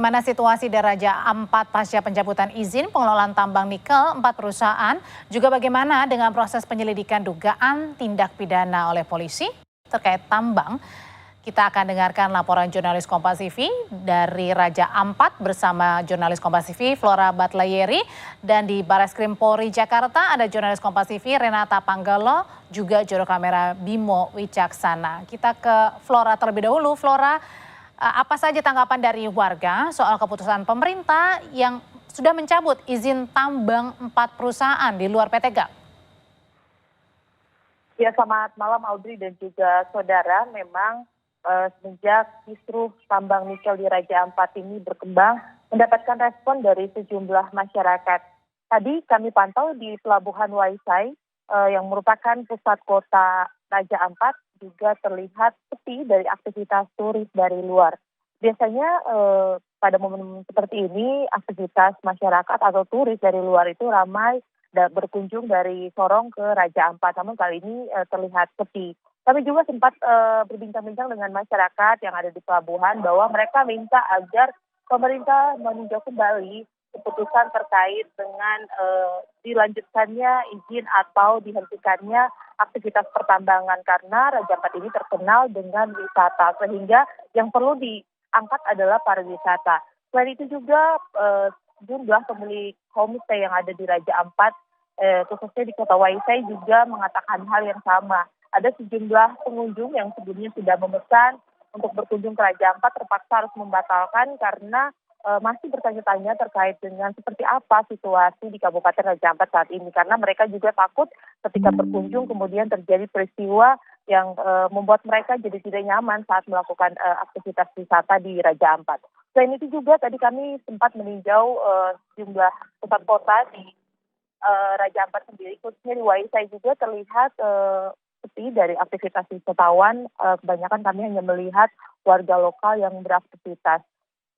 Mana situasi di Raja Ampat pasca pencabutan izin pengelolaan tambang nikel 4 perusahaan, juga bagaimana dengan proses penyelidikan dugaan tindak pidana oleh polisi terkait tambang. Kita akan dengarkan laporan jurnalis Kompas TV dari Raja Ampat bersama jurnalis Kompas TV Flora Batlayeri, dan di Barreskrim Polri Jakarta ada jurnalis Kompas TV Renata Panggalo, juga juru kamera Bimo Wicaksana. Kita ke Flora terlebih dahulu. Flora, apa saja tanggapan dari warga soal keputusan pemerintah yang sudah mencabut izin tambang 4 perusahaan di luar PT GAP? Ya, selamat malam Audrey dan juga saudara. Memang semenjak kisruh tambang nikel di Raja Ampat ini berkembang, mendapatkan respon dari sejumlah masyarakat. Tadi kami pantau di Pelabuhan Waisai yang merupakan pusat kota Raja Ampat, juga terlihat sepi dari aktivitas turis dari luar. Biasanya pada momen seperti ini aktivitas masyarakat atau turis dari luar itu ramai berkunjung dari Sorong ke Raja Ampat, namun kali ini terlihat sepi. Kami juga sempat berbincang-bincang dengan masyarakat yang ada di pelabuhan bahwa mereka minta agar pemerintah meninjau kembali keputusan terkait dengan dilanjutkannya izin atau dihentikannya aktivitas pertambangan, karena Raja Ampat ini terkenal dengan wisata, sehingga yang perlu diangkat adalah pariwisata. Selain itu juga jumlah pemilik homestay yang ada di Raja Ampat, khususnya di Kota Waisai, juga mengatakan hal yang sama. Ada sejumlah pengunjung yang sebelumnya sudah memesan untuk berkunjung ke Raja Ampat terpaksa harus membatalkan karena masih bertanya-tanya terkait dengan seperti apa situasi di Kabupaten Raja Ampat saat ini, karena mereka juga takut ketika berkunjung kemudian terjadi peristiwa yang membuat mereka jadi tidak nyaman saat melakukan aktivitas wisata di Raja Ampat. Selain itu juga tadi kami sempat meninjau sejumlah pusat kota di Raja Ampat sendiri, khususnya di Waisai juga terlihat sepi dari aktivitas wisatawan. Kebanyakan kami hanya melihat warga lokal yang beraktivitas.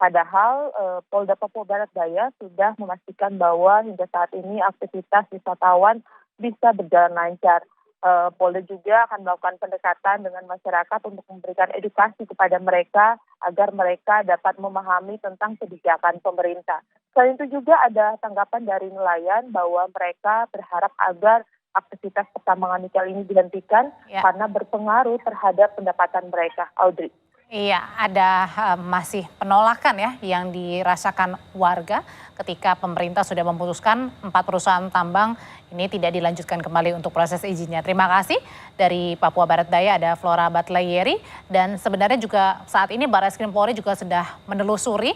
Padahal Polda Papua Barat Daya sudah memastikan bahwa hingga saat ini aktivitas wisatawan bisa berjalan lancar. Polda juga akan melakukan pendekatan dengan masyarakat untuk memberikan edukasi kepada mereka agar mereka dapat memahami tentang kebijakan pemerintah. Selain itu juga ada tanggapan dari nelayan bahwa mereka berharap agar aktivitas pertambangan nikel ini dihentikan karena berpengaruh terhadap pendapatan mereka. Audrey. Iya, ada masih penolakan ya yang dirasakan warga ketika pemerintah sudah memutuskan 4 perusahaan tambang ini tidak dilanjutkan kembali untuk proses izinnya. Terima kasih dari Papua Barat Daya ada Flora Batlayeri, dan sebenarnya juga saat ini Barreskrim Polri juga sudah menelusuri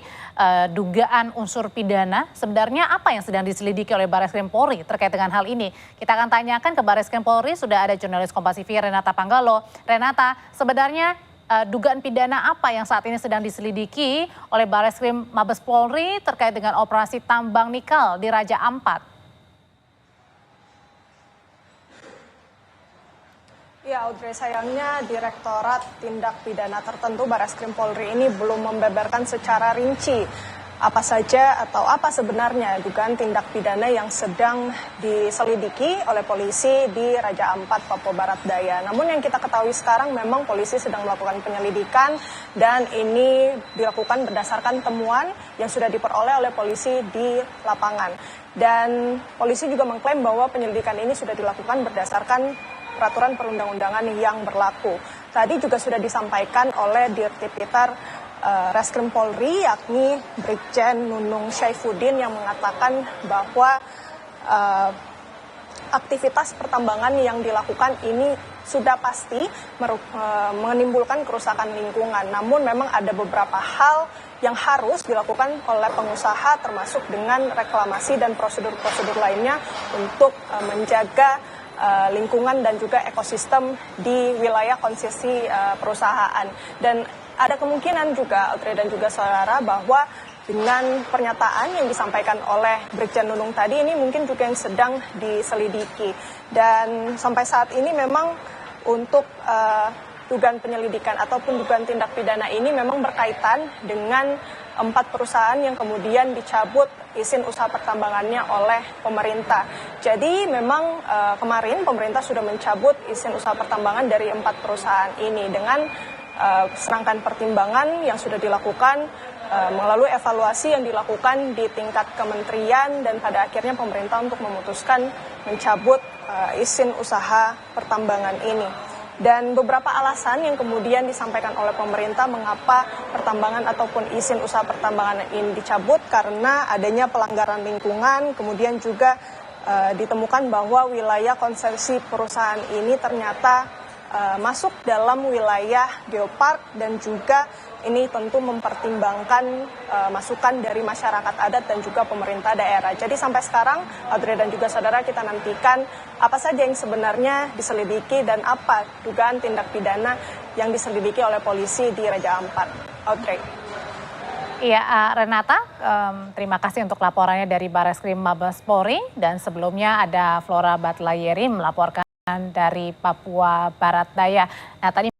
dugaan unsur pidana. Sebenarnya apa yang sedang diselidiki oleh Barreskrim Polri terkait dengan hal ini? Kita akan tanyakan ke Barreskrim Polri, sudah ada jurnalis Kompas TV Renata Panggalo. Renata, sebenarnya dugaan pidana apa yang saat ini sedang diselidiki oleh Barreskrim Mabes Polri terkait dengan operasi tambang nikel di Raja Ampat? Ya, Audrey, sayangnya Direktorat Tindak Pidana Tertentu Barreskrim Polri ini belum membeberkan secara rinci apa saja atau apa sebenarnya dugaan tindak pidana yang sedang diselidiki oleh polisi di Raja Ampat, Papua Barat Daya. Namun yang kita ketahui sekarang memang polisi sedang melakukan penyelidikan, dan ini dilakukan berdasarkan temuan yang sudah diperoleh oleh polisi di lapangan. Dan polisi juga mengklaim bahwa penyelidikan ini sudah dilakukan berdasarkan peraturan perundang-undangan yang berlaku. Tadi juga sudah disampaikan oleh Dirtipiter Reskrim Polri, yakni Brigjen Nunung Syaifuddin, yang mengatakan bahwa aktivitas pertambangan yang dilakukan ini sudah pasti menimbulkan kerusakan lingkungan. Namun memang ada beberapa hal yang harus dilakukan oleh pengusaha, termasuk dengan reklamasi dan prosedur-prosedur lainnya untuk menjaga lingkungan dan juga ekosistem di wilayah konsesi perusahaan. Dan ada kemungkinan juga, Audrey dan juga saudara, bahwa dengan pernyataan yang disampaikan oleh Brigjen Nunung tadi ini mungkin juga yang sedang diselidiki. Dan sampai saat ini memang untuk dugaan penyelidikan ataupun dugaan tindak pidana ini memang berkaitan dengan 4 perusahaan yang kemudian dicabut izin usaha pertambangannya oleh pemerintah. Jadi memang kemarin pemerintah sudah mencabut izin usaha pertambangan dari 4 perusahaan ini dengan serangkaian pertimbangan yang sudah dilakukan melalui evaluasi yang dilakukan di tingkat kementerian dan pada akhirnya pemerintah untuk memutuskan mencabut izin usaha pertambangan ini. Dan beberapa alasan yang kemudian disampaikan oleh pemerintah mengapa pertambangan ataupun izin usaha pertambangan ini dicabut, karena adanya pelanggaran lingkungan, kemudian juga ditemukan bahwa wilayah konsesi perusahaan ini ternyata masuk dalam wilayah geopark dan juga ini tentu mempertimbangkan masukan dari masyarakat adat dan juga pemerintah daerah. Jadi sampai sekarang, Audrey dan juga saudara, kita nantikan apa saja yang sebenarnya diselidiki dan apa dugaan tindak pidana yang diselidiki oleh polisi di Raja Ampat. Audrey. Iya, Renata, terima kasih untuk laporannya dari Barreskrim Mabes Polri, dan sebelumnya ada Flora Batlayeri melaporkan dari Papua Barat Daya. Nah, tadi